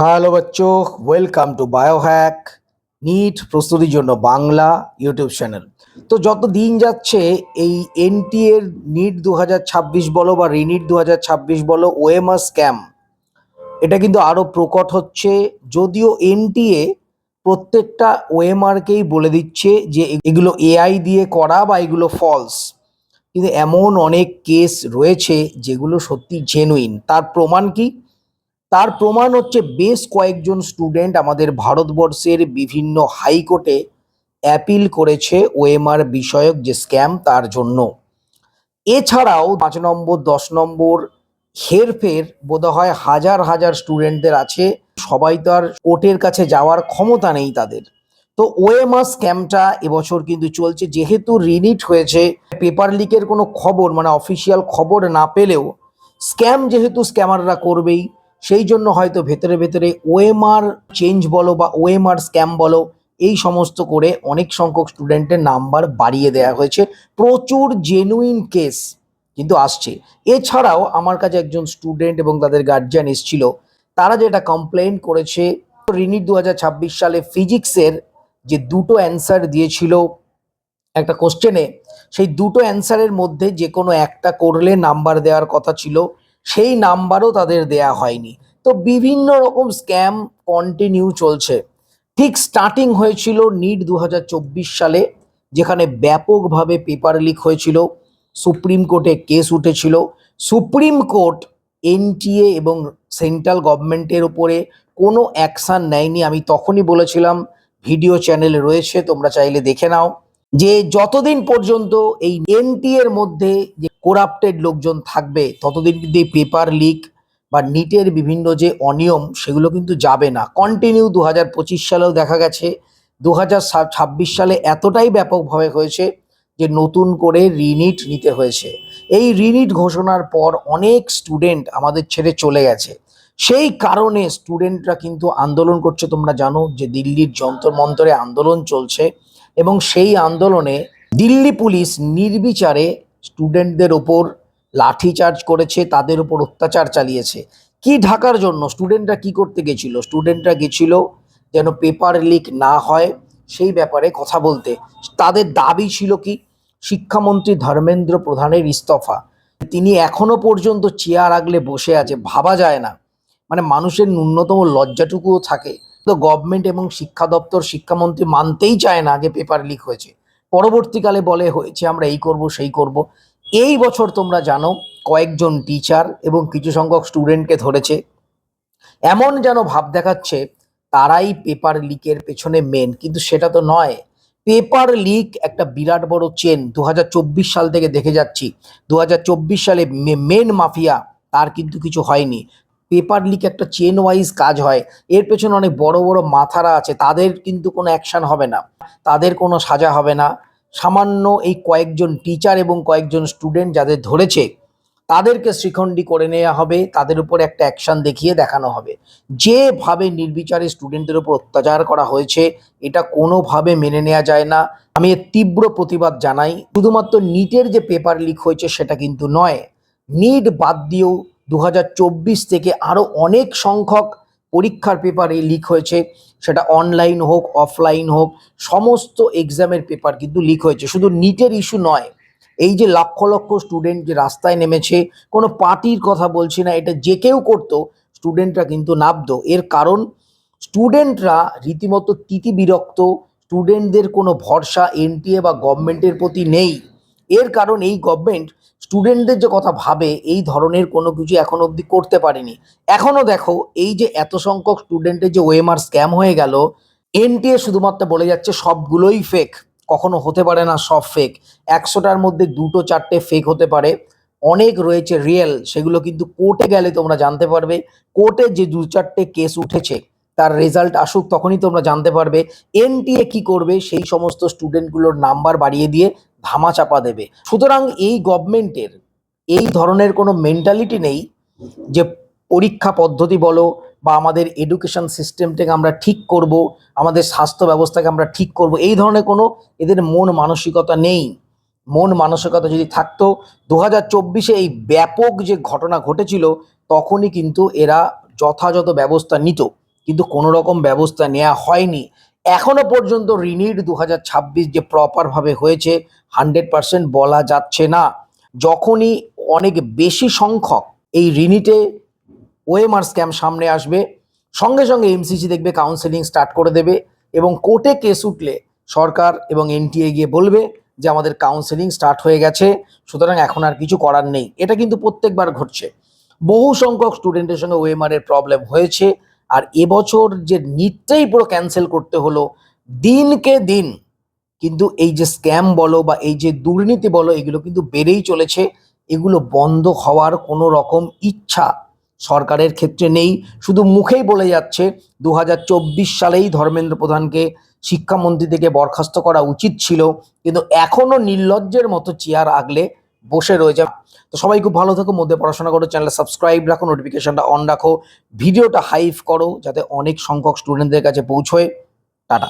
Hello বাচ্চো, welcome to Biohack NEET প্রস্তুতির জন্য বাংলা ইউটিউব চ্যানেল। তো যত দিন যাচ্ছে এই এনটিএর নিট 2026 বলো বা রিনিট 2026 বলো, ওএমআর স্ক্যাম এটা কিন্তু আরও প্রকট হচ্ছে। যদিও এনটিএ প্রত্যেকটা ওএমআরকেই বলে দিচ্ছে যে এগুলো এআই দিয়ে করা বা এগুলো ফলস, কিন্তু এমন অনেক কেস রয়েছে যেগুলো সত্যি জেনুইন। তার প্রমাণ কি? তার প্রমাণ হচ্ছে বেশ কয়েকজন স্টুডেন্ট আমাদের ভারতবর্ষের বিভিন্ন হাইকোর্টে অ্যাপিল করেছে ওএমআর বিষয়ক যে স্ক্যাম তার জন্য। এছাড়াও 5 নম্বর 10 নম্বর হেরফের বোধহয় হাজার হাজার স্টুডেন্টদের আছে। সবাই তো আর কোর্টের কাছে যাওয়ার ক্ষমতা নেই তাদের। তো ওএমআর স্ক্যামটা এবছর কিন্তু চলছে। যেহেতু রিনিট হয়েছে, পেপার লিকের কোনো খবর মানে অফিসিয়াল খবর না পেলেও স্ক্যাম যেহেতু স্ক্যামাররা করবেই, সেই জন্য হয়তো ভেতরে ভেতরে ওএমআর চেঞ্জ বলো বা ওএমআর স্ক্যাম বলো, এই সমস্ত করে অনেক সংখ্যক স্টুডেন্টের নাম্বার বাড়িয়ে দেওয়া হয়েছে। প্রচুর জেনুইন কেস কিন্তু আসছে। এছাড়াও আমার কাছে একজন স্টুডেন্ট এবং তাদের গার্জিয়ান এসেছিল। তারা যেটা কমপ্লেন করেছে, রিনিট 2026 সালে ফিজিক্সের যে দুটো অ্যান্সার দিয়েছিল একটা কোশ্চেনে, সেই দুটো অ্যান্সারের মধ্যে যে কোনো একটা করলে নাম্বার দেওয়ার কথা ছিল, সেই নাম্বারও তাদের দেয়া হয়নি। তো বিভিন্ন রকম স্ক্যাম কন্টিনিউ চলছে। ঠিক স্টার্টিং হয়েছিল নিট 2024 সালে, যেখানে ব্যাপকভাবে পেপার লিক হয়েছিল। সুপ্রিম কোর্টে কেস উঠেছিল। সুপ্রিম কোর্ট এনটিএ এবং সেন্ট্রাল গভর্নমেন্টের উপরে কোনো অ্যাকশান নেয়নি। আমি তখনই বলেছিলাম, ভিডিও চ্যানেলে রয়েছে, তোমরা চাইলে দেখে নাও, যে যতদিন পর্যন্ত এই এনটিএর মধ্যে যে করাপ্টেড লোকজন থাকবে ততদিন কিন্তু এই পেপার লিক বা নিটের বিভিন্ন যে অনিয়ম সেগুলো কিন্তু যাবে না। কন্টিনিউ 2025 সালেও দেখা গেছে, 2026 সালে এতটাই ব্যাপকভাবে হয়েছে যে নতুন করে রিনিট নিতে হয়েছে। এই রিনিট ঘোষণার পর অনেক স্টুডেন্ট আমাদের ছেড়ে চলে গেছে। সেই কারণে স্টুডেন্টরা কিন্তু আন্দোলন করছে। তোমরা জানো যে দিল্লির যন্তর মন্তরে আন্দোলন চলছে, এবং সেই আন্দোলনে দিল্লি পুলিশ নির্বিচারে স্টুডেন্টদের ওপর লাঠিচার্জ করেছে, তাদের উপর অত্যাচার চালিয়েছে। কি ঢাকার জন্য? স্টুডেন্টরা কি করতে গেছিল? স্টুডেন্টরা গেছিল যেন পেপার লিক না হয় সেই ব্যাপারে কথা বলতে। তাদের দাবি ছিল কি? শিক্ষামন্ত্রী ধর্মেন্দ্র প্রধানের ইস্তফা। তিনি এখনো পর্যন্ত চেয়ার আগলে বসে আছে, ভাবা যায় না। মানে মানুষের ন্যূনতম লজ্জাটুকুও থাকে। তো গভর্নমেন্ট এবং শিক্ষা দপ্তর, শিক্ষামন্ত্রী মানতেই চায় না যে পেপার লিক হয়েছে। পরবর্তীকালে বলে হয়েছে আমরা এই করব সেই করব। এই বছর তোমরা জানো কয়েকজন টিচার এবং কিছু সংখ্যক স্টুডেন্টকে ধরেছে। এমন যেন ভাব দেখাচ্ছে তারাই পেপার লিকের পেছনে মেন, কিন্তু সেটা তো নয়। পেপার লিক একটা বিরাট বড় চেন। 2024 সাল থেকে দেখে যাচ্ছি, 2024 সালে মেন মাফিয়া তার কিন্তু কিছু হয়নি। পেপার লিক একটা চেন ওয়াইজ কাজ হয়। এর পেছনে অনেক বড় বড় মাথারা আছে, তাদের কিন্তু কোনো অ্যাকশন হবে না, তাদের কোনো সাজা হবে না। সামান্য এই কয়েকজন টিচার এবং কয়েকজন স্টুডেন্ট যাদের ধরেছে তাদেরকে শ্রীখণ্ডী করে নেওয়া হবে, তাদের উপর একটা অ্যাকশন দেখিয়ে দেখানো হবে। যেভাবে নির্বিচারে স্টুডেন্টদের উপর অত্যাচার করা হয়েছে, এটা কোনোভাবে মেনে নেওয়া যায় না। আমি এর তীব্র প্রতিবাদ জানাই। শুধুমাত্র নিটের যে পেপার লিক হয়েছে সেটা কিন্তু নয়, নিট বাদ দিয়েও 2024 থেকে আরও অনেক সংখ্যক পরীক্ষার পেপার লিক হয়েছে। সেটা অনলাইন হোক অফলাইন হোক, সমস্ত এক্সামের পেপার কিন্তু লিক হয়েছে। শুধু নিটের ইস্যু নয়, এই যে লক্ষ লক্ষ স্টুডেন্ট যে রাস্তায় নেমেছে, কোনো পার্টির কথা বলছি না, এটা যে কেউ করতো, স্টুডেন্টরা কিন্তু নামতো। এর কারণ স্টুডেন্টরা রীতিমতো তিতি বিরক্ত। স্টুডেন্টদের কোনো ভরসা এনটিএ বা গভর্নমেন্টের প্রতি নেই। এর কারণ এই গভর্নমেন্ট স্টুডেন্টদের যে কথা ভাবে এই ধরনের কোনো কিছু এখনো অবধি করতে পারেনি। এখনো দেখো, এই যে এত সংখ্যক স্টুডেন্টের যে ওএমআর স্ক্যাম হয়ে গেল, এনটিএ শুধুমাত্র বলে যাচ্ছে সবগুলোই ফেক। কখনো হতে পারে না সব ফেক। 100টার মধ্যে 2-4টে ফেক হতে পারে, অনেক রয়েছে রিয়েল। সেগুলো কিন্তু কোর্টে গেলে তোমরা জানতে পারবে। কোর্টে যে 2-4টে কেস উঠেছে তার রেজাল্ট আসুক, তখনই তোমরা জানতে পারবে এনটিএ কি করবে। সেই সমস্ত স্টুডেন্টগুলোর নাম্বার বাড়িয়ে দিয়ে ধামাচাপা দেবে। সুতরাং এই গভর্নমেন্টের এই ধরনের কোনো মেন্টালিটি নেই যে পরীক্ষা পদ্ধতি বলো বা আমাদের এডুকেশন সিস্টেমটাকে আমরা ঠিক করব, আমাদের স্বাস্থ্য ব্যবস্থাকে আমরা ঠিক করব, এই ধরনের কোনো এদের মন মানসিকতা নেই। মন মানসিকতা যদি থাকতো, 2024-এ এই ব্যাপক যে ঘটনা ঘটেছিল তখনই কিন্তু এরা যথাযথ ব্যবস্থা নিত। কিন্তু কোনো রকম ব্যবস্থা নেওয়া হয়নি। এখনো পর্যন্ত রিনিট 2026 যে প্রপারভাবে হয়েছে 100% বলা যাচ্ছে না। যখনই অনেক বেশি সংখ্যক এই রিনিটে ওএমআর স্ক্যাম সামনে আসবে, সঙ্গে সঙ্গে এমসিসি দেখবে কাউন্সেলিং স্টার্ট করে দেবে এবং কোর্টে কেস উঠলে সরকার এবং এনটিএ গিয়ে বলবে যে আমাদের কাউন্সেলিং স্টার্ট হয়ে গেছে, সুতরাং এখন আর কিছু করার নেই। এটা কিন্তু প্রত্যেকবার ঘটছে। বহু সংখ্যক স্টুডেন্টের সঙ্গে ওএমআর এর প্রবলেম হয়েছে। আর এবছর যে নিটটাই পুরো ক্যান্সেল করতে হলো, দিনকে দিন কিন্তু এই যে স্ক্যাম বলো বা এই যে দুর্নীতি বলো, এগুলো কিন্তু বেড়েই চলেছে। এগুলো বন্ধ হওয়ার কোনো রকম ইচ্ছা সরকারের ক্ষেত্রে নেই, শুধু মুখেই বলে যাচ্ছে 2024 সালেই ধর্মেন্দ্র প্রধানকে শিক্ষামন্ত্রী থেকে বরখাস্ত করা উচিত ছিল, কিন্তু এখনো নির্লজ্জের মতো চেয়ার আগলে বসে রয়েছে। তো সবাই খুব ভালো থাকো, মধ্যে পড়াশোনা করো, চ্যানেল সাবস্ক্রাইব রাখো, নোটিফিকেশনটা অন রাখো, ভিডিওটা হাইপ করো যাতে অনেক সংখ্যক স্টুডেন্টদের কাছে পৌঁছয়। টাটা।